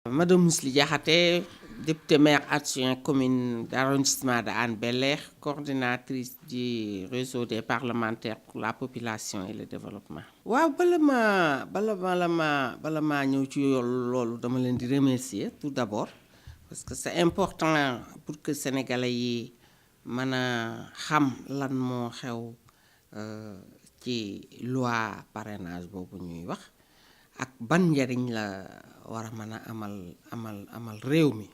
Madame Mously Diakhaté, députée maire adjoint commune d'arrondissement de Hann Bel-Air, coordinatrice du réseau des parlementaires pour la population et le développement. waaw bala maa ñëw ci loolu dama leen di remercier tout d'abord parce que c'est important pour que sénégalais yi mën a xam lan moo xew ci loi parrainage boobu ñuy wax ak ban njariñ la war a mën a amal réew mi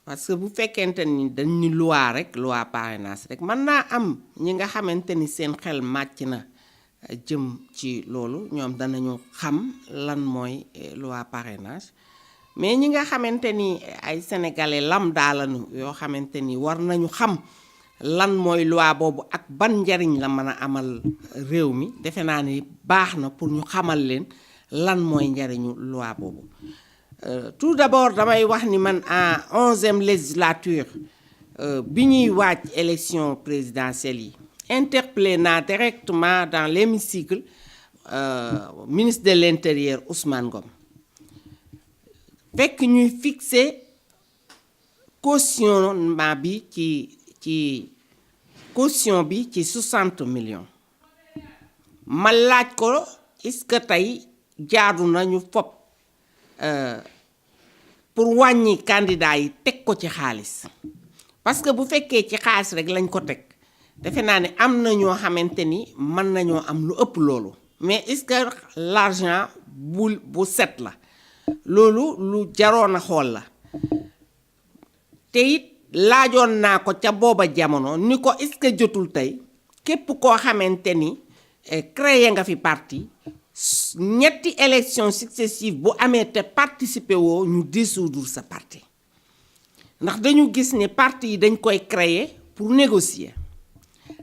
parce que bu fekkente ni dañ ni loi rek loi parrainage rek mën naa am ñi nga xamante ni seen xel màcc na jëm ci loolu ñoom danañu xam lan mooy loi parrainage mais ñi nga xamante ni ay sénégalais lambda lañu yoo xamante ni war nañu xam lan mooy loi boobu ak ban njariñ la mën a amal réew mi defe naa ni baax na pour ñu xamal leen lan mooy njariñu loi boobu tout d'abord damay wax ni man en 11e législature bi ñuy waaj élection présidentielle yi interpellé naa directement dans l'hémicycle ministre de l'Intérieur Ousmane Ngom fekk ñuy fixé cautionnement bi ci caution bi ci 60 millions ma laaj ko est-ce que tey jaadu na ñu fopp pour wàññi candidat yi teg ko ci xaalis parce que bu fekkee ci xaalis rek lañ ko teg defe naa ne am na ñoo xamante ni mën nañoo am lu ëpp loolu mais est-ce que l'argent bu set la loolu lu jaroon a xool la te it laajoon naa ko ca booba jamono ni ko est-ce que jotul tey képp koo xamante ni créé nga fi parti ñetti élection successive bu amee te participer woo ñu dissoudre sa parti ndax dañu gis ne parti yi dañ koy créer pour négocier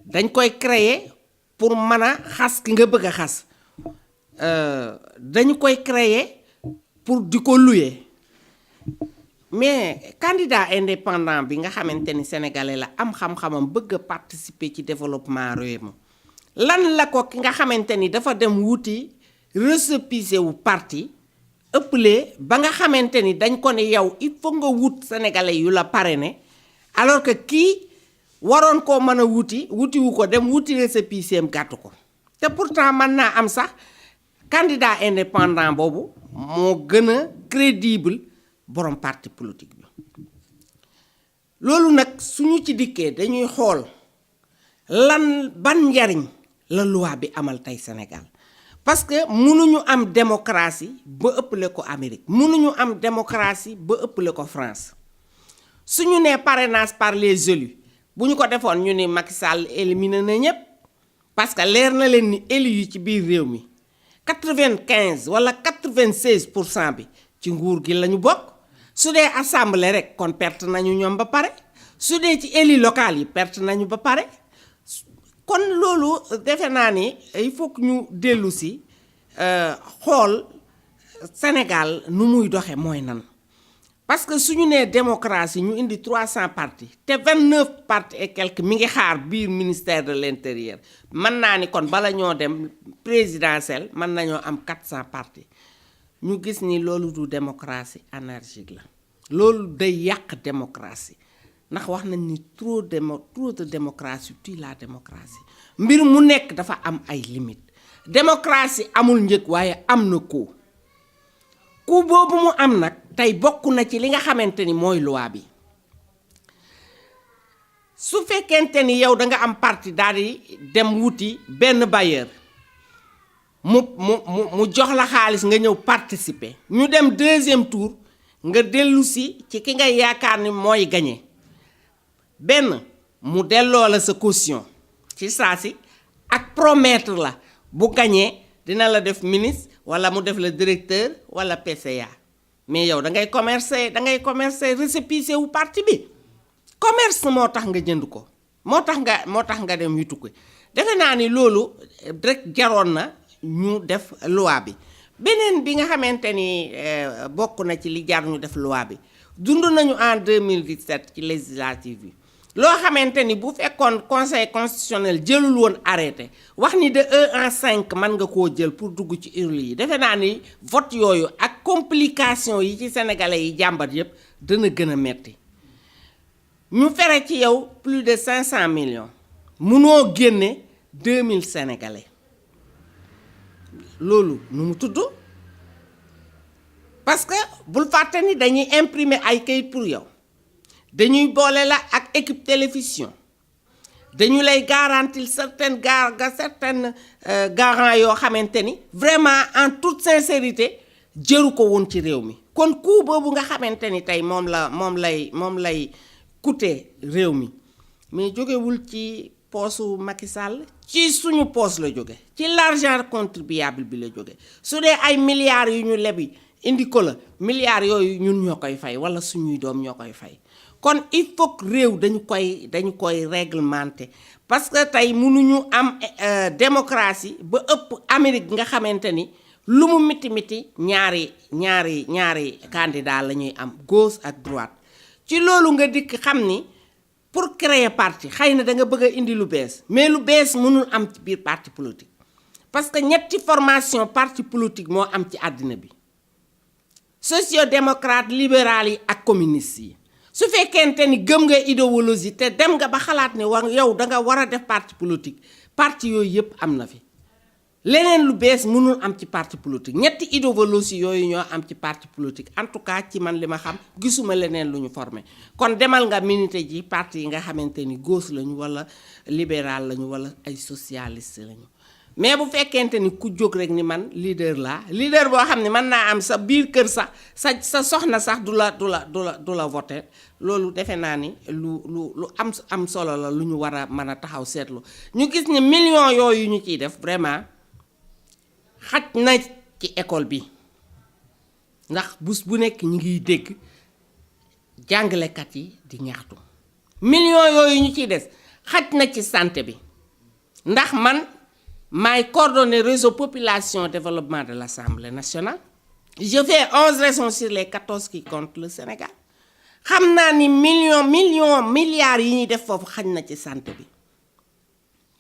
dañ koy créer pour mën a xas ki nga bëgg a xas dañu koy créer pour di ko louer mais candidat indépendant bi nga xamante ni sénégalais la am xam-xamam bëgg a participer ci développement réew mi lan la ko ki nga xamante ni dafa dem wuti récépissé wu parti ëpplee ba nga xamante ni dañ ko ne yow il faut nga wut sénégalais yu la parrainé alors que kii waroon koo mën a wutiwu ko dem wuti récépissé am gàttu ko te pourtant mën naa am sax candidat indépendant boobu moo gën a crédible borom parti politique bi loolu nag suñu ci dikkee dañuy xool ban njariñ la loi bi amal tey Sénégal parce que mënuñu am démocratie ba ëppale ko Amérique mënuñu am démocratie ba ëppale ko France suñu nee parrainage par les élus bu ñu ko defoon ñu ni Macky Sall éliminé na ñëpp parce que leer na leen ni élus yi ci biir réew mi 95 wala 96% bi ci nguur gi lañu bokk su dee assemblée rek kon perte nañu ñoom ba pare su dee ci élu local yi perte nañu ba pare kon loolu defe naa ni il faut que ñu dellu si xool Sénégal nu muy doxe mooy nan parce que suñu nee démocratie ñu indi 300 partis te 29 partis et quelques mi ngi xaar biir ministère de l'intérieur mën naa ni kon bala ñoo dem présidentielle mën nañoo am 400 partis ñu gis ni loolu du démocratie anarchique la loolu day yàq démocratie ndax wax nañ ni trop de démocratie tue la démocratie mbir mu nekk dafa am ay limites démocratie amul njëg waaye am na coût boobu mu am nag tey bokk na ci li nga xamante ni mooy loi bi su fekkente ni yow da nga am parti daal di dem wuti benn bailleur mu jox la xaalis nga ñëw participer ñu dem deuxième tour nga dellu si ci ki nga yaakaar ni mooy gagné benn mu delloo la sa caution ci saa si ak promettre la bu gagné dina la def ministre wala mu def la directeur wala PCA mais yow da ngay commercer récépissé wu parti bi commerce moo tax nga jënd ko moo tax nga dem yutu ko defe naa ni loolu rek jaroon na ñu def loi bi beneen bi nga xamante ni bokk na ci li jar ñu def loi bi dund nañu en 2017 ci législative bi loo xamante ni bu fekkoon conseil constitutionnel jëlul woon arrêté wax ni de 1 en 5 mën nga koo jël pour dugg ci urne yi defe naa ni vote yooyu ak complication yi ci sénégalais yi jàmbat yépp dana gën a metti ñu fere ci yow plus de 500 millions munoo génne 2000 sénégalais loolu nu mu tudd parce que bul fàtte ni dañuy imprimer ay kayit pour yow dañuy boole la ak équipe télévision dañu lay garantir certaines garant yoo xamante ni vraiment en toute sincérité jëru ko woon ci réew mi kon coup boobu nga xamante ni tey moom lay coûter réew mi mais jógewul ci poosu Macky Sall ci suñu poos la jóge ci l'argent contribuable bi la jóge su dee ay milliards yu ñu lebi indi ko la milliards yooyu ñun ñoo koy fay wala suñuy doom ñoo koy fay kon il faut que réew dañu koy réglementer parce que tey mënuñu am démocratie ba ëpp Amérique nga xamante ni lu mu miti ñaari candidat la ñuy am gauche ak droite ci loolu nga dikk xam ni pour créer parti xëy na da nga bëgg a indi lu bees mais lu bees mënul am ci biir parti politique parce que ñetti formation parti politique moo am ci àddina bi sociodémocrate libéral yi ak communiste yi su fekkente ni gëm nga idéologie te dem nga ba xalaat ne yow da nga war a def parti politique parti yooyu yëpp am na fi leneen lu bees mënul am ci parti politique ñetti idéologie yooyu ñoo am ci parti politique en tout cas ci man li ma xam gisuma leneen lu ñu formé kon demal nga minité ji parti yi nga xamante ni gauche lañu wala libéral lañu wala ay socialiste lañu mais bu fekkente ni ku jóg rek ni man leader boo xam ne mën naa am sa biir kër sax sa soxna sax du la voter loolu defe naa ni lu am solo la lu ñu war a mën a taxaw seetlu ñu gis ni millions yooyu ñu ciy def vraiment xaj na ci école bi ndax bés bu nekk ñu ngiy dégg jàngalekat yi di ñaxtu millions yooyu ñu ciy des xaj na ci santé bi ndax man maay coordonner réseau population développement de l'Assemblée nationale je fais 11 raisons sur les 14 qui comptent le Sénégal xam naa ni milliards yi ñuy def foofu xaj na ci santé bi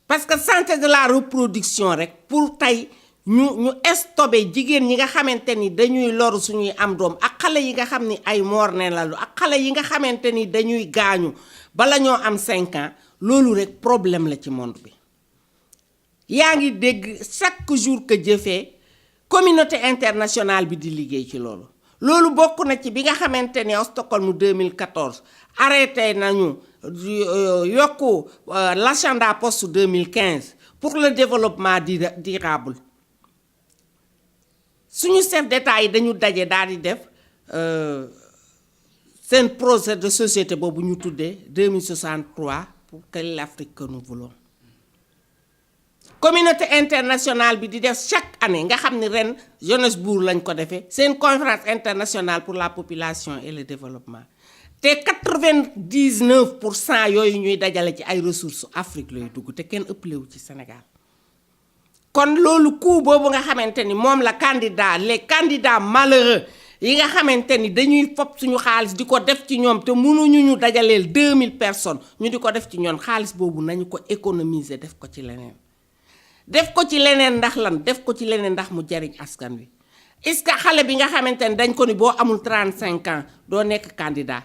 parce que santé de la reproduction rek pour tey ñu stopé jigéen ñi nga xamante ni dañuy loru suñuy am doom ak xale yi nga xam ni ay morne lalu ak xale yi nga xamante ni dañuy gaañu bala ñoo am 5 ans loolu rek problème la ci monde bi yaa ngi dégg chaque jour que jëfee communauté internationale bi di liggéey ci loolu bokk na ci bi nga xamante ni Stockholm 2014 arrêté nañu yokku l'agenda post 2015 pour le développement durable suñu chef d'état yi dañu daje daal di def seen projet de société boobu ñu tuddee 2063 pour quelle l'Afrique que nous voulons communauté internationale bi di def chaque année nga xam ni ren Johannesburg lañ ko defee seen conférence internationale pour la population et le développement te 99% yooyu ñuy dajale ci ay ressources Afrique lay dugg te kenn ëpplewu ci Sénégal kon loolu coup boobu nga xamante ni moom la les candidats malheureux yi nga xamante ni dañuy fopp suñu xaalis di ko def ci ñoom te mënuñu ñu dajaleel 2000 personnes ñu di ko def ci ñoom xaalis boobu nañu ko économiser def ko ci leneen ndax lan def ko ci leneen ndax mu jariñ askan wi est-ce que xale bi nga xamante ni dañ ko ni boo amul 35 ans doo nekk candidat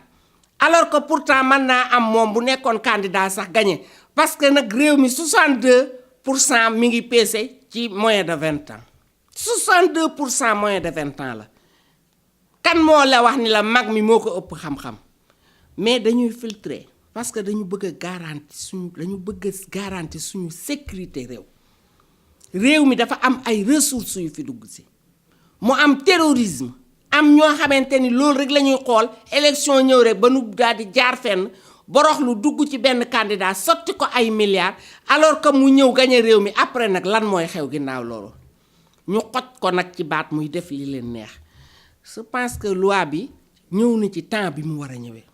alors que pourtant mën naa am moom bu nekkoon candidat sax gagné parce que nag réew mi 62% mi ngi peese ci moins de 20 ans 62% moins de 20 ans la kan moo la wax ni la mag mi moo ko ëpp xam-xam mais dañuy filtrer parce que dañu bëgg a garantir suñu sécurité réew mi dafa am ay ressources yu fi dugg si mu am terrorisme am ñoo xamante ni loolu rek la ñuy xool élection ñëw rek ba nu daal di jaar fenn borox lu dugg ci benn candidat sotti ko ay milliards alors que mu ñëw gañe réew mi après nag lan mooy xew ginnaaw loolu ñu xoj ko nag ci baat muy def li leen neex je pense que loi bi ñëw na ci temps bi mu war a ñëwee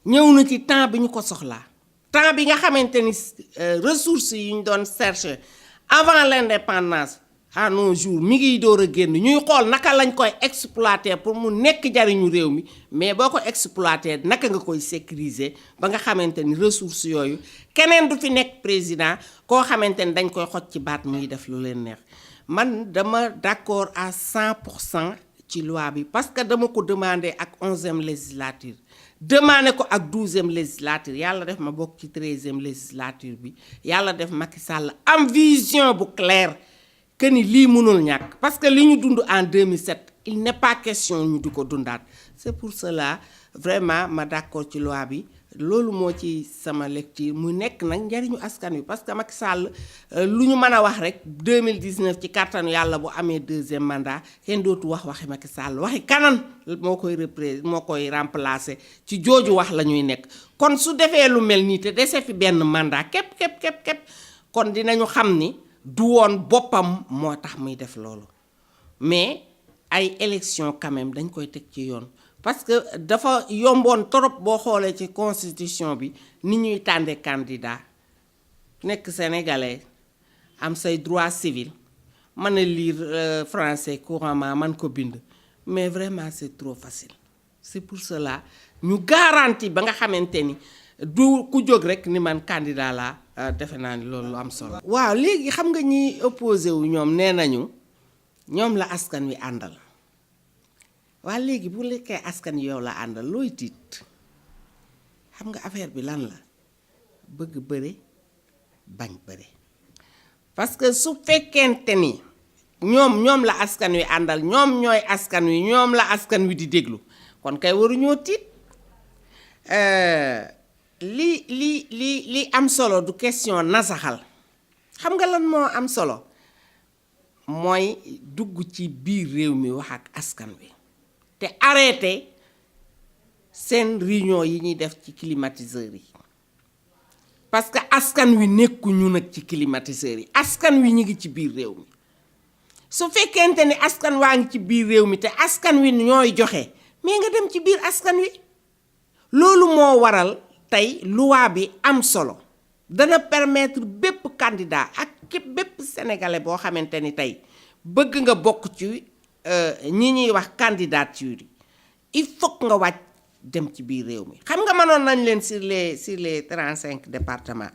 ñëw na ci temps bi ñu ko soxlaa temps bi nga xamante ni ressources yi ñu doon chercher avant l'indépendance à nos jours mi ngi door a génn ñuy xool naka lañ koy exploiter pour mu nekk jariñu réew mi mais boo ko exploiter naka nga koy sécuriser ba nga xamante ni ressources yooyu keneen du fi nekk président koo xamante ni dañ koy xoj ci baat muy def lu leen neex man dama d'accord à 100% ci loi bi parce que dama ko demandé ak 11e législature demandé ko ak 12e législature yàlla def ma bokk ci 13e législature bi yàlla def Macky Sall am vision bu claire que ni lii mënul ñàkk parce que li ñu dund en 2007 il n'est pas question ñu di ko dundaat c'est pour cela vraiment ma d'accord ci loi bi loolu moo ci sama lecture mu nekk nag njariñu askan wi parce que Macky Sall lu ñu mën a wax rek 2019 ci kàttanu yàlla bu amee 2e mandat kenn dootu waxi Macky Sall waxi kanan moo koy remplacer ci jooju wax la ñuy nekk kon su defee lu mel nii te dese fi benn mandat képp kon dinañu xam ni du woon boppam moo tax muy def loolu mais ay élection quand même dañ koy teg ci yoon parce que dafa yomboon trop boo xoolee ci constitution bi ni ñuy tànde candidat nekk sénégalais am say droit civil mën a lire français couramment man ko bind mais vraiment c'est trop facile c'est pour cela ñu garantie ba nga xamante ni du ku jóg rek ni man candidat la defe naa ni loolu lu am solo. waaw léegi xam nga ñi opposé wu ñoom nee nañu ñoom la askan wi àndal waa léegi bu lekkee askan yow la àndal looy tiit xam nga affaire bi lan la bëgg bëre bañ bëre parce que su fekkente ni ñoom la askan wi àndal ñoom ñooy askan wi ñoom la askan wi di déglu kon kay waruñoo tiit li am solo du question nasaxal xam nga lan moo am solo mooy dugg ci biir réew mi wax ak askan wi te arrêté seen réunion yi ñuy def ci climatiseurs yi parce que askan wi nekkuñu nag ci climatiseurs yi askan wi ñu ngi ci biir réew mi su fekkente ni askan waa ngi ci biir réew mi te askan wi ñooy joxe mais nga dem ci biir askan wi loolu moo waral tey loi bi am solo dana permettre bépp candidat ak bépp sénégalais boo xamante ni tey bëgg nga bokk ci ñi ñuy wax candidature yi il faut nga wàcc dem ci biir réew mi xam nga mënoon nañ leen sur les 35 départements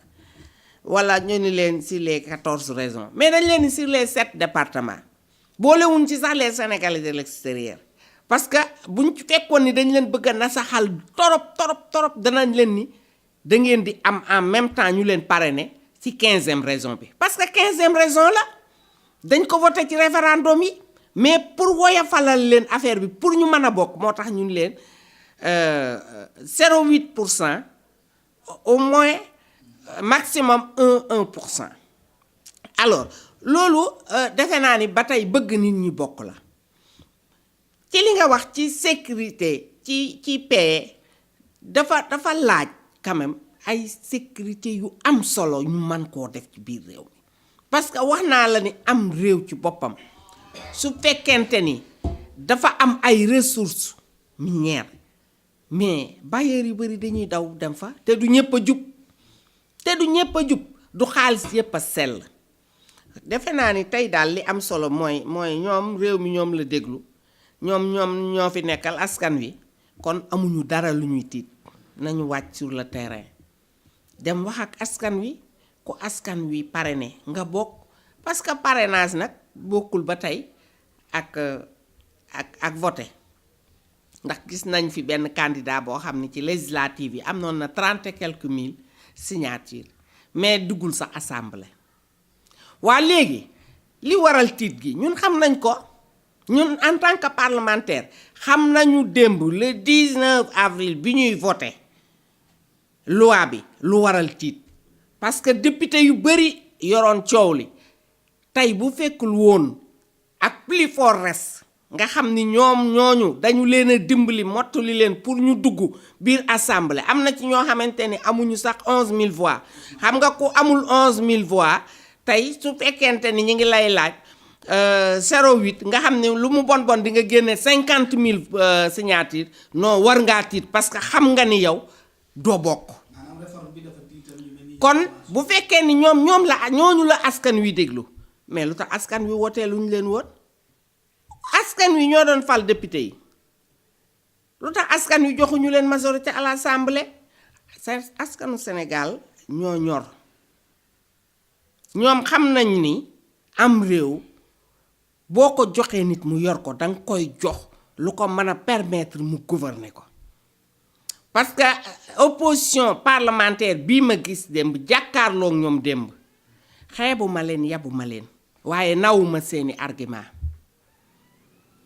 wala ñu ni leen sur les 14 régions mais dañ leen ni sur les 7 départements boolewuñ ci sax les sénégalais de l'extérieur parce que buñ ci fekkoon ni dañ leen bëgg a nasaxal torop danañ leen ni da ngeen di am en même temps ñu leen parrainer ci 15e région bi parce que 15e région la dañ ko voté ci référendum yi mais pour woyofalal leen affaire bi pour ñu mën a bokk moo tax ñun leen 0,8% au moins maximum 1% alors loolu defe naa ni ba tey bëgg nit ñi bokk la ci li nga wax ci sécurité ci paix dafa laaj quand même ay sécurité yu am solo ñu mën koo def ci biir réew mi parce que wax naa la ni am réew ci boppam su fekkente ni dafa am ay ressources minières mais bailleurs yu bari dañuy daw dem fa te du ñëpp a jub du xaalis yëpp a sell defe naa ni tey daal li am solo mooy ñoom réew mi ñoom la déglu ñoom ñoo fi nekkal askan wi kon amuñu dara lu ñuy tiit nañu wàcc sur le terrain dem wax ak askan wi ku askan wi parrainé nga bokk parce que parrainage nag bokkul ba tey ak voté ndax gis nañ fi benn candidat boo xam ne ci législative yi am noon na 30 et quelques mille signatures mais duggul sax assemblée waa léegi li waral tiit gi ñun xam nañ ko ñun en tant que parlementaire xam nañu démb le 19 avril bi ñuy voté loi bi lu waral tiit parce que député yu bari yoroon coow li tey bu fekkul woon ak plus fort reste nga xam ni ñoom ñooñu dañu leen a dimbali mottali leen pour ñu dugg biir assemblée am na ci ñoo xamante ni amuñu sax 11000 voix xam nga ku amul 11000 voix tey su fekkente ni ñu ngi lay laaj 0,8 nga xam ne lu mu bon di nga génne 50 000 signatures non war ngaa tiit parce que xam nga ni yow doo bokk kon bu fekkee ni ñooñu la askan wi déglu mais lu tax askan wi wotee lu ñu leen woon askan wi ñoo doon fal député yi lu tax askan wi joxuñu leen majorité à l'Assemblée askanu Sénégal ñoo ñor ñoom xam nañ ni am réew boo ko joxee nit mu yor ko danga koy jox lu ko mën a permettre mu gouverner ko parce que opposition parlementaire bii ma gis démb jàkkaarloog ñoom démb xeebu ma leen yabu ma leen waaye nawuma seeni argument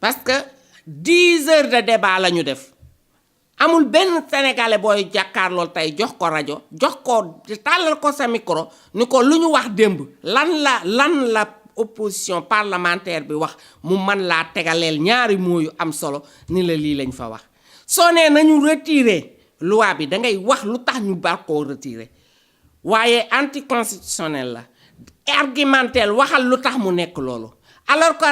parce que 10 heures de débat la ñu def amul benn sénégalais booy jàkkaarlool tey jox ko rajo jox ko tàllal ko sa micro ni ko lu ñu wax démb lan la opposition parlementaire bi wax mu man laa tegaleel ñaari mots yu am solo ni la lii lañ fa wax soo nee nañu retirer loi bi da ngay wax lu tax ñu bar koo retirer waaye anticonstitutionnel la argumentel waxal lu tax mu nekk loolu alors que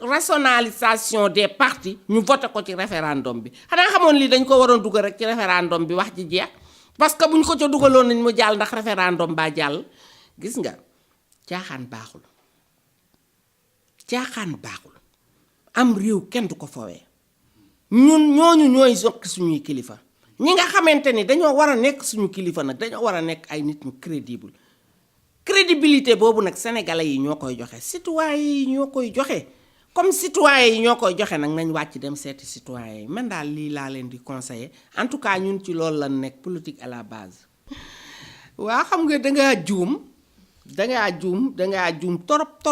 rationalisation des partis ñu voté ko ci référendum bi xanaa xamoon lii dañ ko waroon dugal rek ci référendum bi wax ji jeex parce que buñ ko ca dugaloon nañ mu jàll ndax référendum baa jàll gis nga caaxaan baaxul am réew kenn du ko fowee ñun ñooy jokk suñuy kilifa ñi nga xamante ni dañoo war a nekk suñu kilifa nag dañoo war a nekk ay nit ñu crédible crédibilité boobu nag sénégalais yi ñoo koy joxe citoyens yi ñoo koy joxe comme citoyens yi ñoo koy joxe nag nañ wàcc dem seeti citoyens yi man daal lii laa leen di conseiller en tout cas ñun ci loolu la nekk politique à la base. waa xam nga dangaa juum torop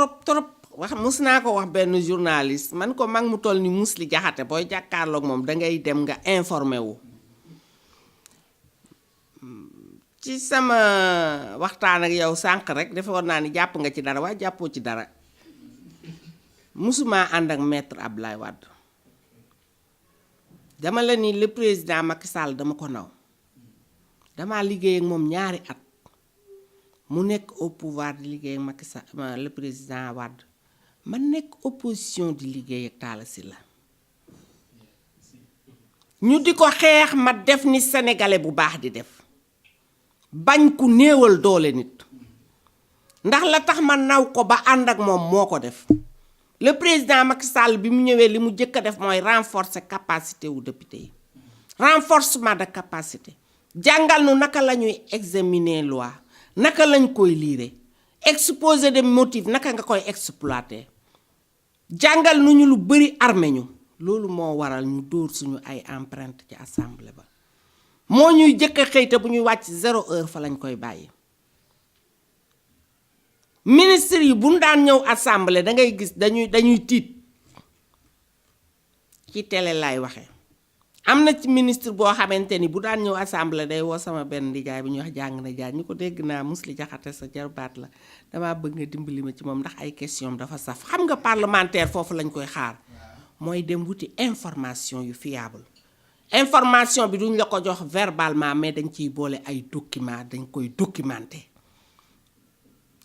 wax mus naa ko wax benn journaliste man ko mag mu toll ni Mously Diakhaté booy jàkkaarloog moom dangay dem nga informé wu. ci sama waxtaan ak yow sànq rek defoon naa ni jàpp nga ci dara waaye jàppoo ci dara musuma ànd ak maître Abdoulaye Wade dama la ni le président Macky Sall dama ko naw dama liggéey ak moom ñaari at mu nekk au pouvoir di liggéey ak Macky Sall le président Wade man nekk opposition di liggéey ak Talla Sylla ñu di ko xeex ma def ni sénégalais bu baax di def bañ ku néewal doole nit ndax la tax ma naw ko ba ànd ak moom moo ko def le président Macky Sall bi mu ñëwee li mu jëkk a def mooy renforcer capacité wu député yi renforcement de capacité jàngal nu naka la ñuy examiner loi naka lañ koy liire exposé de motifs naka nga koy exploiter jàngal nu ñu lu bari armé ñu loolu moo waral ñu dóor suñu ay empreinte ci assemblée ba moo ñuy jëkk a xëy te bu ñuy wàcc 0 heure fa lañ koy bàyyi ministre yi bu ñu daan ñëw assemblée da ngay gis dañuy tiit ci télé laay waxee am na ci ministre boo xamante ni bu daan ñëw assemblée day woo sama benn nijaay bi ñuy wax jàng na jaar ñu ko dégg naa Mously Diakhaté sa jarbaat la damaa bëgg nga dimbali ma ci moom ndax ay question dafa saf xam nga parlementaire foofu lañ koy xaar mooy dem wuti information yu fiable information bi duñ la ko jox verbalement mais dañ ciy boole ay document dañ koy documenter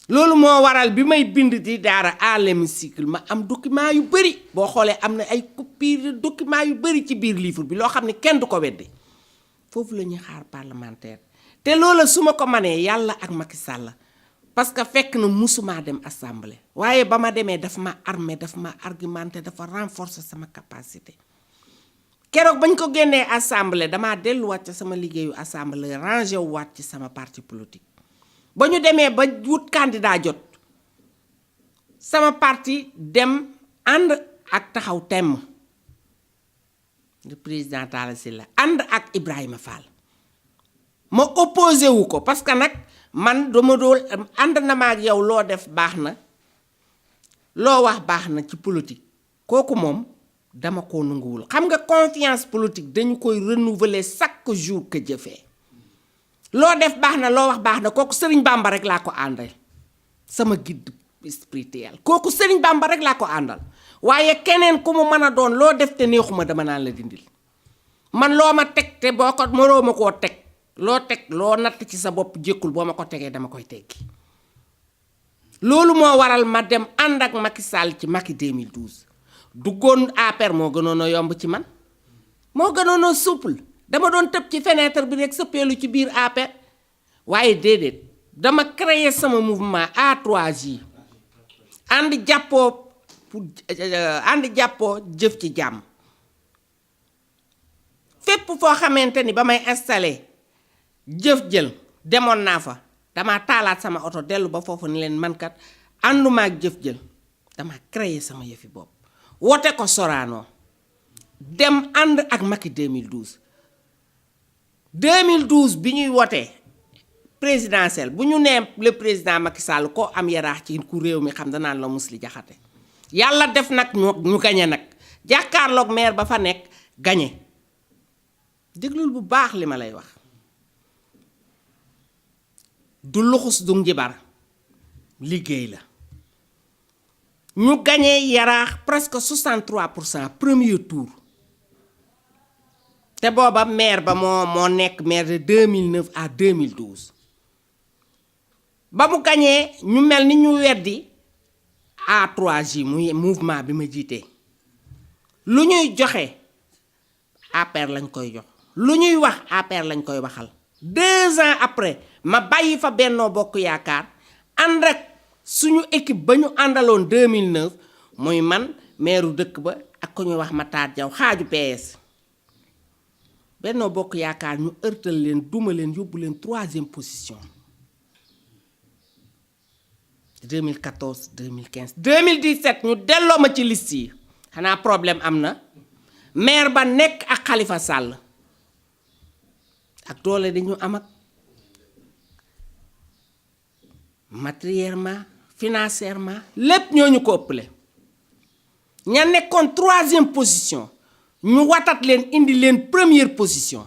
loolu moo waral bi may bind di daara à l'hémicycle ma am document yu bari boo xoolee am na ay copie de document yu bari ci biir livre bi loo xam ne kenn du ko weddi foofu la ñuy xaar parlementaire te loola su ma ko manee yàlla ak Macky Sall parce que fekk na musuma dem assemblée waaye ba ma demee dafa ma armé dafa ma argumenté dafa renforcer sama capacité keroog bañ ko génnee assemblée damaa delluwaat ci sama liggéeyu assemblée rangé wu waat ci sama parti politique ba ñu demee ba wut candidat jot sama parti dem ànd ak taxaw temm le président Talla Sylla ànd ak Ibrahima Fall ma opposé wu ko parce que nag man dama dool ànd na ma ak yow loo def baax na loo wax baax na ci politique kooku moom dama ko nanguwul xam nga confiance politique dañu koy renouveler chaque jour que jëfee loo def baax na loo wax baax na kooku Serigne Bamba rek laa ko àndal sama guide spirituel kooku Serigne Bamba rek laa ko àndal waaye keneen ku mu mën a doon loo def te neexuma dama naan la dindil man loo ma teg te boo ko mënoo ma koo teg loo teg loo natt ci sa bopp jékkul boo ma ko tegee dama koy teggi loolu moo waral ma dem ànd ak Macky Sall ci Macky 2012 duggoon APR moo gënoon a yomb ci man moo gënoon a souple dama doon tëb ci fenêtre bi rek sëppeelu ci biir APR waaye déedéet dama créer sama mouvement A3J ànd jàppoo pour ànd jàppoo jëf ci jàmm fépp foo xamante ni ba may installé jëf jël demoon naa fa dama taalaat sama oto dellu ba foofu ni leen mankat ànduma ak jëf jël dama créer sama yëfi bopp wote ko Sorano dem ànd ak Macky 2012 bi ñuy wotee présidentielle bu ñu nee le président Macky Sall ko am yaraax ci ku réew mi xam danaan la Mously Diakhaté yàlla def nag ñu gañe nag jàkkaarloog maire ba fa nekk gañe déglul bu baax li ma lay wax du luxus du njibar liggéey la ñu gañe yaraax presque 63% premier tour te booba maire ba moo nekk maire de 2009 à 2012 ba mu gañee ñu mel ni ñu weddi A3J muy mouvement bi ma jiitee lu ñuy joxe APR lañ koy jox lu ñuy wax APR lañ koy waxal 2 ans après ma bàyyi fa Benno Bokk Yaakaar ànd ak suñu équipe ba ñu àndaloon 2009 muy man maire dëkk ba ak ku ñuy wax Matar Diaw xaaju PS Benno Bokk Yaakaar ñu ërtal leen duma leen yóbbu leen 3e position 2014 2015 2017 ñu delloo ma ci liste yi xanaa problème am na maire ba nekk ak Khalifa Sall ak doole dañu am ak matériellement financièrement lépp ñoo ñu ko ëppale ña nekkoon 3e position ñu watat leen indi leen première position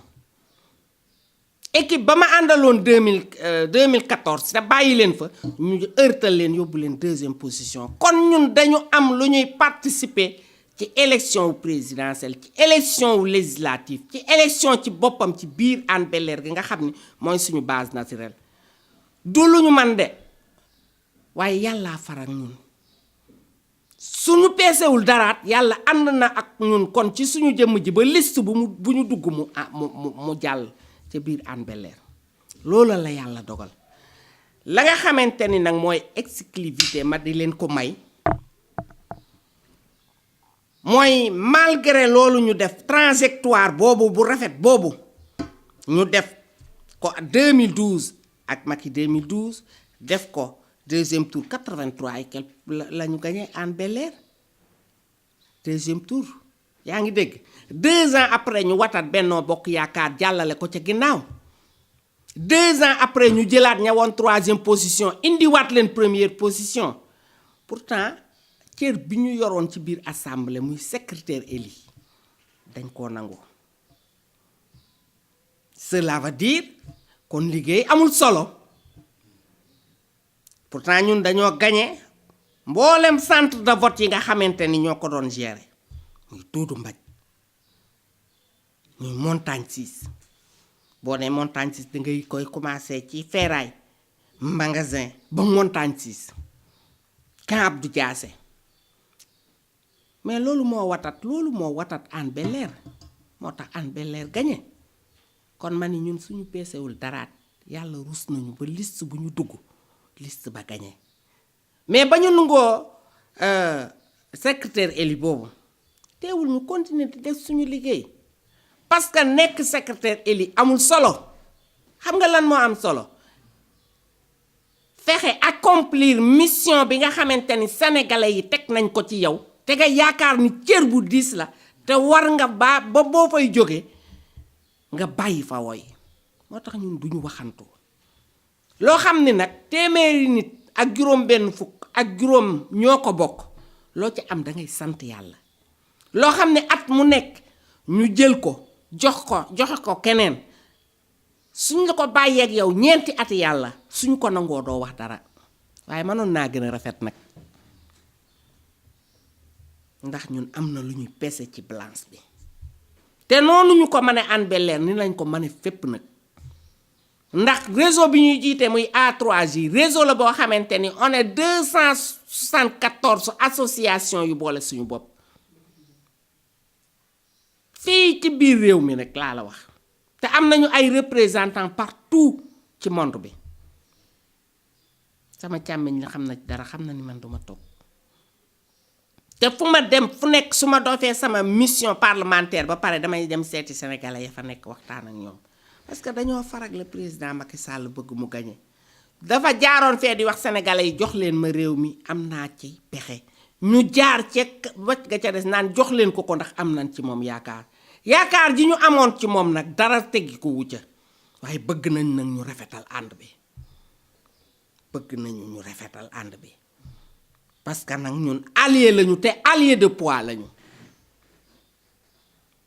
équipe ba ma àndaloon 2014 te bàyyi leen fa ñu ërtal leen yóbbu leen 2e position kon ñun dañu am lu ñuy participer ci élection présidentielle ci élection législative ci élection ci boppam ci biir Hann Bel-Air gi nga xam ni mooy suñu base naturelle du lu ñu man de waaye yàllaa farak ñun suñu peesewul daraat yàlla ànd na ak ñun kon ci suñu jëmm ji ba liste bu ñu dugg mu jàll ca biir Hann Bel-Air loolu la yàlla dogal la nga xamante ni nag mooy exclusivité ma di leen ko may mooy malgré loolu ñu def trajectoire boobu bu rafet boobu ñu def ko 2012 ak Macky 2012 def ko 2e tour 83 et quelque la ñu gagné Hann Bel-Air 2e tour yaa ngi dégg 2 ans après ñu watat Benno Bokk Yaakaar jàllale ko ca ginnaaw 2 ans après ñu jëlaat ña woon 3e position indiwaat leen première position pourtant cër bi ñu yoroon ci biir assemblée muy secrétaire élu dañ koo nangu cela veut dire kon liggéey amul solo pourtant ñun dañoo gagné mboolem centre de vote yi nga xamante ni ñoo ko doon gérer muy Doudou Mbaj muy Montagne 6 boo nee Montagne 6 da ngay koy commencé ci Ferraille magasin ba Montagne 6 Camp Abdou Diassé mais loolu moo watat Hann Bel-Air moo tax Hann Bel-Air gagné kon ma ni ñun suñu peesewul daraat yàlla rus nañu ba liste bu ñu dugg liste ba gagné mais ba ñu nungoo secrétaire élu boobu teewul ñu continuer di def suñu liggéey parce que nekk secrétaire élu amul solo xam nga lan moo am solo fexe accomplir mission bi nga xamante ni sénégalais yi teg nañ ko ci yow te nga yaakaar ni cër bu diis la te war nga ba boo fay jóge nga bàyyi fa woy moo tax ñun duñu waxantoo loo xam ni nag téeméeri nit ak juróom benn fukk ak juróom ñoo ko bokk loo ci am da ngay sant yàlla loo xam ne at mu nekk ñu jël ko joxe ko keneen suñ la ko bàyyeeg yow ñeenti at yàlla suñ ko nangoo doo wax dara waaye mënoon naa gën a rafet nag ndax ñun am na lu ñuy pese ci balance bi te noonu ñu ko mën a Hann Bel-Air ni lañ ko mën a fépp nag ndax réseau bi ñuy jiite muy A3J réseau la boo xamante ni on est 274 associations yu boole suñu bopp fii ci biir réew mi nag laa la wax te am nañu ay représentants partout ci monde bi sama càmmiñ la xam na dara xam na ni man duma toog te fu ma dem fu nekk su ma doofee sama mission parlementaire ba pare damay dem seeti sénégalais ya fa nekk waxtaan ak ñoom parce que dañoo farag le président Macky Sall bëgg mu gagné dafa jaaroon fee di wax sénégalais yi jox leen ma réew mi am naa ci pexe ñu jaar ceeg wacc ga ca des naan jox leen ko ndax am nañ ci moom yaakaar ji ñu amoon ci moom nag dara teggi ko wucca waaye bëgg nañ nag ñu rafetal ànd bi parce que nag ñun allié lañu te allié de poids lañu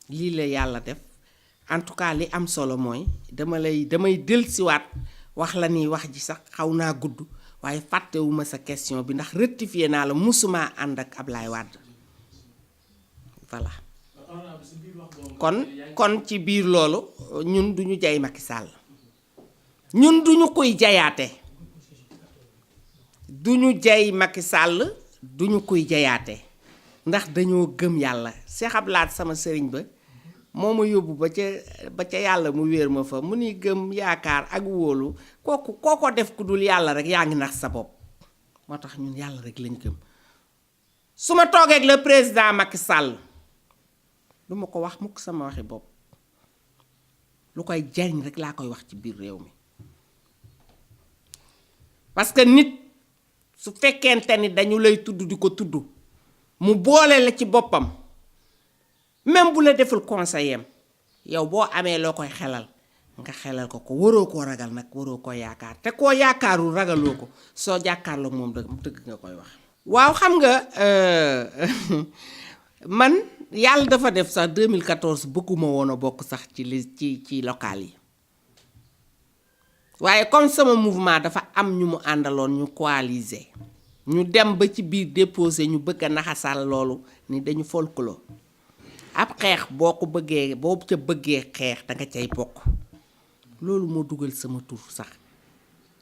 lii la yàlla def en tout cas li am solo mooy damay dellusiwaat wax la ni wax ji sax xaw naa gudd waaye fàttewuma sa question bi ndax rectifier naa la musuma ànd ak Ablaye Wade voilà kon ci biir loolu ñun duñu jay Macky Sall ñun duñu koy jayaate duñu jay Macky Sall duñu koy jayaate ndax dañoo gëm yàlla Cheikh Ablaye sama sëriñ ba moo ma yóbbu ba ca yàlla mu wéer ma fa mu ni gëm yaakaar ak wóolu kooko def ku dul yàlla rek yaa ngi nax sa bopp moo tax ñun yàlla rek lañ gëm su ma toogee ak le président Macky Sall du ma ko wax mukk sama waxi bopp lu koy jariñ rek laa koy wax ci biir réew mi parce que nit su fekkente ni dañu lay tudd di ko tudd mu boole la ci boppam même bu la deful conseiller yow boo amee loo koy xelal nga xelal ko waroo koo ragal nag waroo koo yaakaar te koo yaakaarul ragaloo ko soo jàkkaarloog moom dëgg nga koy wax. waaw xam nga man yàlla dafa def sax 2014 bëgguma woon a bokk sax ci local yi waaye comme sama mouvement dafa am ñu mu àndaloon ñu coaliser ñu dem ba ci biir déposé ñu bëgg a naxasal loolu ni dañu folkloo ab xeex boo ca bëggee xeex da nga cay bokk loolu moo dugal sama tur sax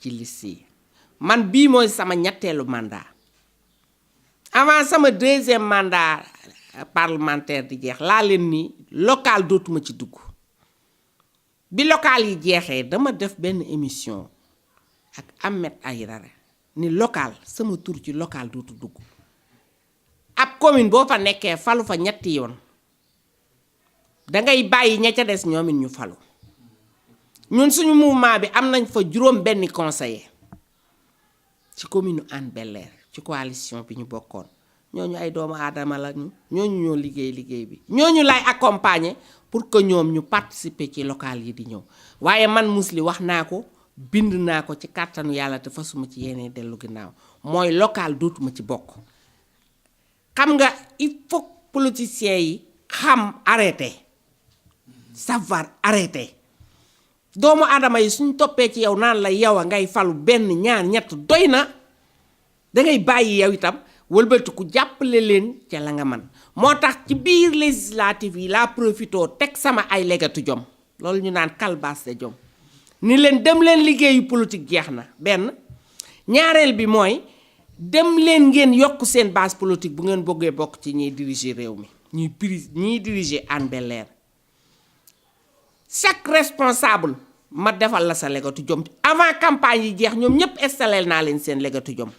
ci liste yi man bii mooy sama ñetteelu mandat avant sama deuxième mandat parlementaire di jeex laa leen ni local dootuma ci dugg bi local yi jeexee dama def benn émission ak Ahmed Aïdara ni local sama tur ci local dootu dugg ab commune boo fa nekkee falu fa ñetti yoon dangay bàyyi ña ca des ñoom it ñu falu ñun suñu mouvement bi am nañ fa juróom benn conseiller ci commune Hann Bel-Air ci coalition bi ñu bokkoon ñooñu ay doomu aadama la ñooñu ñoo liggéey bi ñooñu lay accompagner pour que ñoom ñu participer ci local yi di ñëw waaye man Mously wax naa ko bind naa ko ci kàttanu yàlla te fasuma ci yeneen dellu ginnaaw mooy local dootuma ci bokk xam nga il faut politiciens yi xam arrêter savoir arrêter doomu aadama yi suñ toppee ci yow naan la yow a ngay falu benn ñaar ñett doy na dangay bàyyi yow itam wëlbatiku jàppale leen ca la nga man moo tax ci biir législative yi laa profitoo teg sama ay legatu jom loolu ñu naan kalbaas de jom ni leen dem leen liggéeyu politique jeex na benn ñaareel bi mooy dem leen ngeen yokk seen base politique bu ngeen bëggee bokk ci ñiy diriger réew mi ñiy diriger Hann Bel-Air chaque responsable ma defal la sa legatu jom avant campagne yi jeex ñoom ñëpp installé naa leen seen legatu jom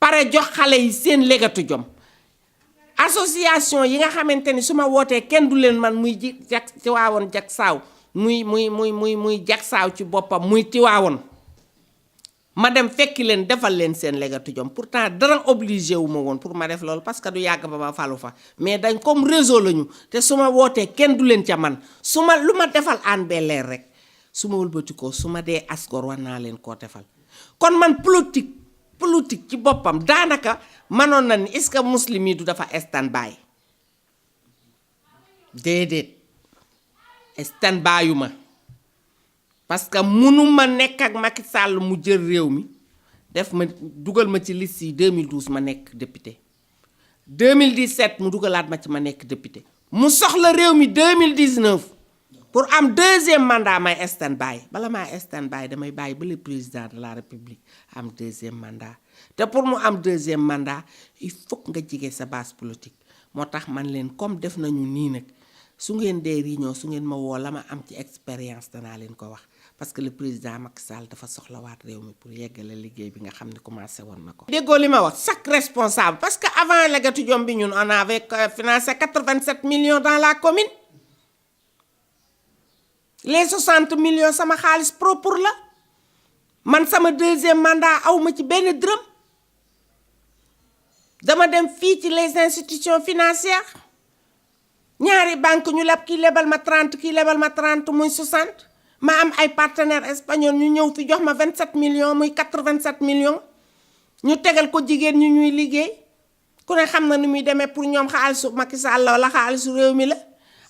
pare jox xale yi seen legatu jom association yi nga xamante ni su ma wootee kenn du leen man muy Tiwaawoon jak saaw muy jak saaw ci boppam muy Tiwaawoon ma dem fekki leen defal leen seen legatu jom pourtant dara obligé wu ma woon pour ma def loolu parce que du yàgg ba ma falu fa mais dañ comme réseau lañu te su ma wootee kenn du leen ca man lu ma defal Hann Bel-Air rek su ma wëlbatikoo su ma dee asgor war naa leen koo defal kon man politique ci boppam daanaka mënoon na ni est-ce que muslim yi du dafa stand-by déedéet stand-by yu ma parce que mënuma nekk ak Macky Sall mu jël réew mi def ma dugal ma ci liste yi 2012 ma nekk député 2017 mu dugalaat ma ci ma nekk député mu soxla réew mi 2019 pour am deuxième mandat may stand-by bala maa stand-by damay bàyyi ba le président de la république am deuxième mandat te pour mu am deuxième mandat il faut nga jige sa base politique moo tax man leen comme def nañu nii nag su ngeen dee réunion su ngeen ma woo la ma am ci expérience danaa leen ko wax parce que le président Macky Sall dafa soxlawaat réew mi pour yeggale liggéey bi nga xam ne commencé woon na ko. déggoo li ma wax chaque responsable parce que avant Lagatu Diom bi ñun on avait financé 87 millions dans la commune les 60 millions sama xaalis propre la man sama deuxième mandat awma ci benn dërëm dama dem fii ci les institutions financières ñaari banque ñu leb kii lebal ma 30 kii lebal ma 30 muy 60 ma am ay partenaires espagnols ñu ñëw fi jox ma 27 millions muy 87 millions ñu tegal ko jigéen ñu ñuy liggéey ku ne xam na ni muy demee pour ñoom xaalisu Macky Sall la wala xaalisu réew mi la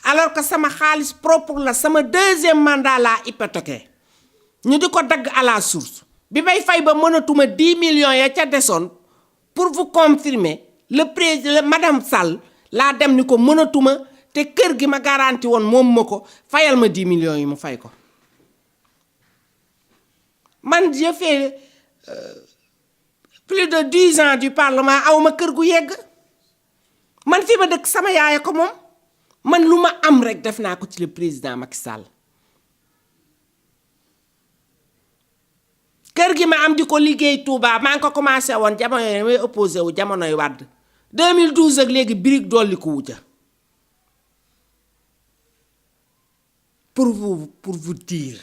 alors que sama xaalis propre la sama deuxième mandat laa hypothéqué ñu di ko dagg à la source bi may fay ba mënatuma 10 millions ya ca desoon pour vous confirmer le président madame Sall laa dem ni ko mënatuma te kër gi ma garanti woon moom ma ko fayal ma 10 millions yi mu fay ko man j'ai fait plus de 10 ans du parlement awma kër gu yegg man fi ma dëkk sama yaaya ko moom man lu ma am rek def naa ko ci le président Macky Sall kër gi ma am di ko liggéey Touba maa ngi ko commencé woon jamono yi may opposé wu jamonoy Wàdd 2012 ak léegi birig dolli ko wuja pour vous dire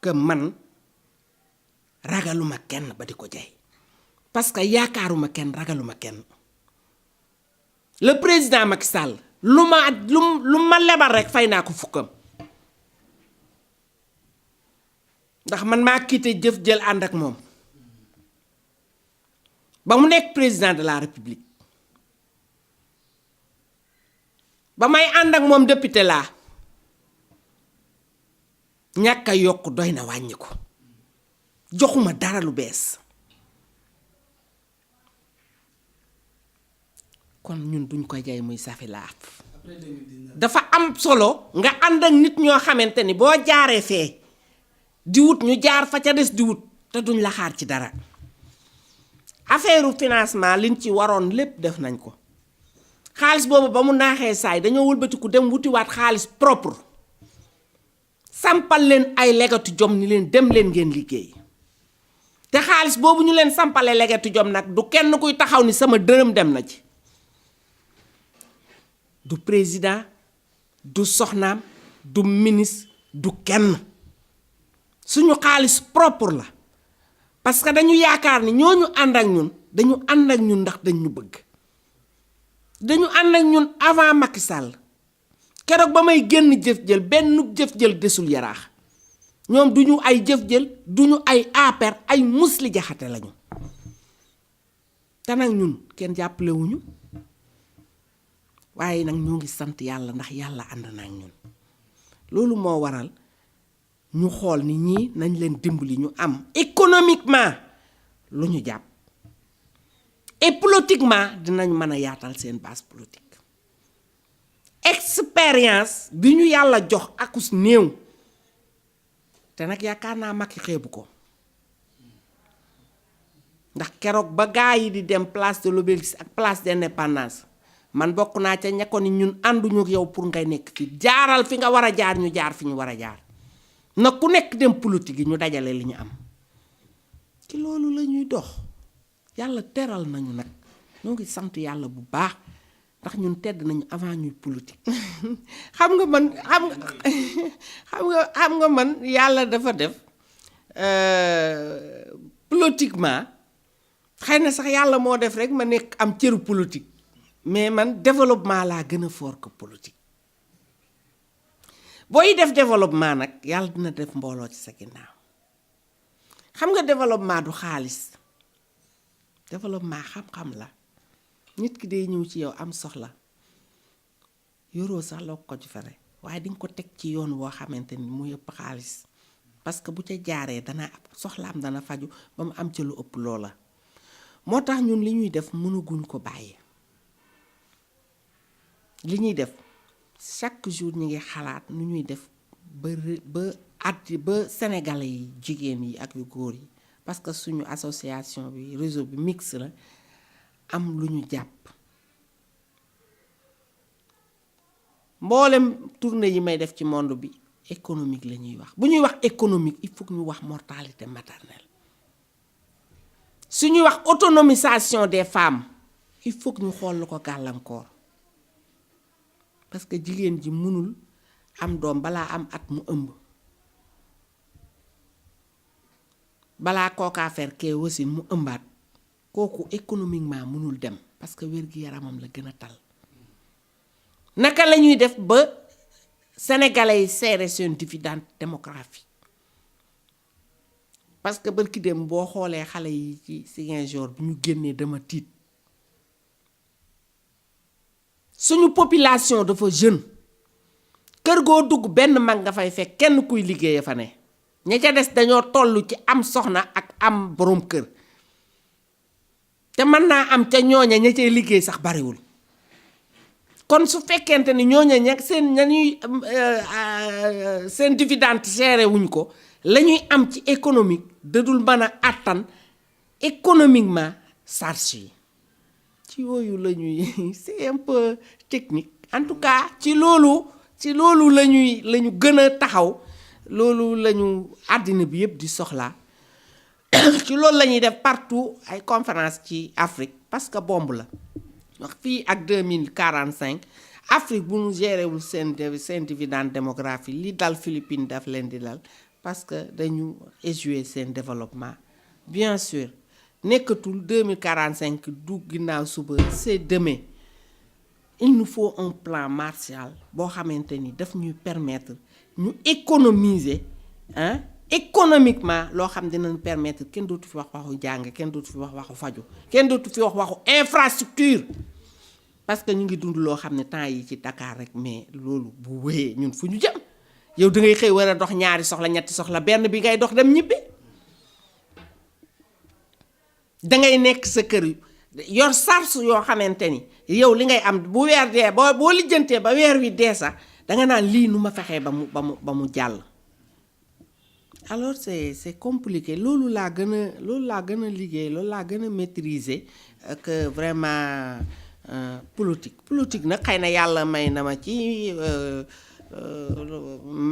que man ragaluma kenn ba di ko jey parce que yaakaaruma kenn ragaluma kenn le président Macky Sall lu ma lebal rek fay naa ko fukkam ndax man maa quitté jëf jël ànd ak moom ba mu nekk président de la république ba may ànd ak moom député laa ñàkk a yokk doy na wàññi ko joxuma dara lu bees kon ñun duñ ko jay muy safi laaf dafa am solo nga ànd ak nit ñoo xamante ni boo jaaree fee di wut ñu jaar fa ca des di wut te duñ la xaar ci dara affaire financement liñ ci waroon lépp def nañ ko xaalis boobu ba mu naaxee saay dañoo wëlbatiku dem wutiwaat xaalis propre sampal leen ay Lagatu Diom ni leen dem leen ngeen liggéey te xaalis boobu ñu leen sampale Lagatu Diom nag du kenn kuy taxaw ni sama dërëm dem na ci du président du soxnaam du ministre du kenn suñu xaalis propre la parce que dañu yaakaar ni ñooñu ànd ak ñun dañu ànd ak ñun ndax dañ ñu bëgg dañu ànd ak ñun avant Macky Sall keroog ba may génn jëf jël benn jëf jël desul yaraax ñoom duñu ay jëf jël duñu ay APR ay musli jaxate lañu te nag ñun kenn jàppalewuñu waaye nag ñoo ngi sant yàlla ndax yàlla ànd na ak ñun loolu moo waral ñu xool ni ñii nañ leen dimbali ñu am économiquement lu ñu jàpp et politiquement dinañ mën a yaatal seen base politique expérience bi ñu yàlla jox akus néew te nag yaakaar naa Macky xeebu ko ndax keroog ba gaa yi di dem place de l'Obélisque ak place d'Indépendance man bokk naa ca ña ko ni ñun ànduñu ak yow pour ngay nekk fi jaaral fi nga war a jaar ñu jaar fi ñu war a jaar nag ku nekk dem politique yi ñu dajale li ñu am ci loolu la ñuy dox yàlla teral nañu nag ñoo ngi sant yàlla bu baax ndax ñun tedd nañu avant ñuy politique xam nga man yàlla dafa def politiquement xëy na sax yàlla moo def rek ma nekk am cëru politique mais man développement laa gën a fort que politique booy def développement nag yàlla dina def mbooloo ci sa ginnaaw xam nga développement du xaalis développement xam-xam la nit ki day ñëw ci yow am soxla yoroo sax loo ko jufere waaye di nga ko teg ci yoon woo xamante ni mu yëpp xaalis parce que bu ca jaaree dana soxlaam dana faju ba mu am ca lu ëpp loola moo tax ñun li ñuy def mënaguñ ko bàyyi li ñuy def chaque jour ñu ngi xalaat nu ñuy def ba sénégalais yi jigéen yi ak yu góor yi parce que suñu association bi réseau bi mix la am lu ñu jàpp mboolem tournée yi may def ci monde bi économique la ñuy wax bu ñuy wax économique il faut que ñu wax mortalité maternelle su ñuy wax autonomisation des femmes il faut que ñu xool lu ko gàllankoor parce que jigéen ji mënul am doom balaa am at mu ëmb balaa kookaa faire kee wasin mu ëmbaat kooku économiquement mënul dem parce que wér-gi-yaramam la gën a tal naka la ñuy def ba sénégalais yi seere seen dividende démographique parce que barki dem boo xoolee xale yi ci Ziguinchor bi ñu génnee dama tiit suñu population dafa jeune kër goo dugg benn mag nga fay fekk kenn kuy liggéeye fa ne ña ca des dañoo toll ci am soxna ak am borom kër te mën naa am ca ñooña ña cay liggéey sax bariwul kon su fekkente ni ñooña ña seen ñañuy seen dividende géré wuñ ko la ñuy am ci économique dadul mën a àttan économiquement charge yi ci yooyu la ñuy c'est un peu technique en tout cas ci loolu la ñu gën a taxaw loolu la ñu àddina bi yëpp di soxlaa ci loolu la ñuy def partout ay conférence ci Afrique parce que bombe la wax fii ak 2045 Afrique bu ñu géré wul seen dividende démographique li dal Philippines daf leen di dal parce que dañu échoué seen développement bien sûr nekkatul 2045 du ginnaaw suba c'est demain il nous faut un plan Marshall boo xamante ni daf ñuy permettre ñu économiser économiquement loo xam dinañu permettre kenn dootu fi wax waxu jàng kenn dootu fi wax waxu faju kenn dootu fi wax waxu infrastructure parce que ñu ngi dund loo xam ne temps yi ci Dakar rek mais loolu bu wéyee ñun fu ñu jëm yow da ngay xëy war a dox ñaari soxla ñetti soxla benn bi ngay dox dem ñibbi dangay nekk sa kër yor charge yoo xamante ni yow li ngay am bu weer dee boo lijjantee ba weer wi dee sax danga naan lii nu ma fexee ba mu jàll. alors c'est compliqué loolu laa gën a liggéey loolu laa gën a maîtriser que vraiment politique nag xëy na yàlla may na ma ci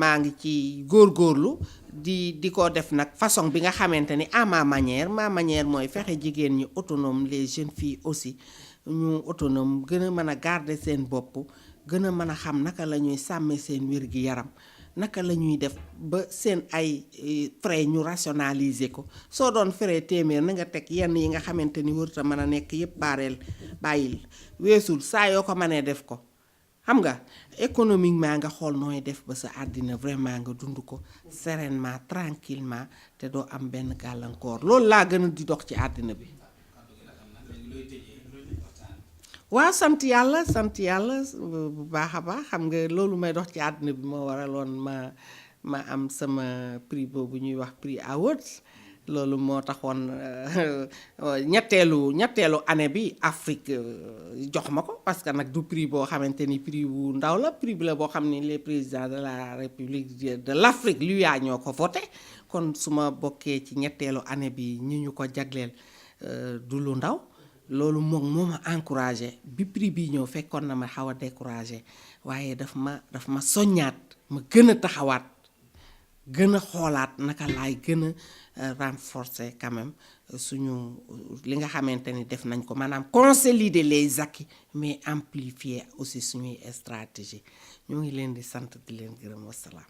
maa ngi ci góorgóorlu di ko def nag façon bi nga xamante ni à ma manière mooy fexe jigéen ñi autonome les jeunes filles aussi ñu autonome gën a mën a garder seen bopp gën a mën a xam naka la ñuy sàmmee seen wér-gi-yaram naka la ñuy def ba seen ay frais ñu rationaliser ko soo doon frais téeméer na nga teg yenn yi nga xamante ni warut a mën a nekk yëpp bàyyil weesul saa yoo ko mënee def ko xam nga économiquement nga xool nooy def ba sa àddina vraiment nga dund ko sereinement tranquillement te doo am benn gàllankoor loolu laa gën a di dox ci àddina bi. waaw sant yàlla bu baax a baax xam nga loolu may dox ci àddina bi moo waraloon ma am sama prix boobu ñuy wax prix Awards loolu moo taxoon ñetteelu année bi Afrique jox ma ko parce que nag du prix boo xamante ni prix bu ndaw la prix bi la boo xam ni les présidents de la République de l'Afrique l'UA ñoo ko voté kon su ma bokkee ci ñetteelu année bi ñu ko jagleel du lu ndaw. loolu moom moo ma encouragé bi prix bi ñëw fekkoon na ma xaw a découragé waaye daf ma soññaat ma gën a taxawaat gën a xoolaat naka laay gën a renforcer quand même suñu li nga xamante ni def nañ ko maanaam consolider les acquis mais amplifier aussi suñuy stratégie ñoo ngi leen di sant di leen gërëm wasalaam.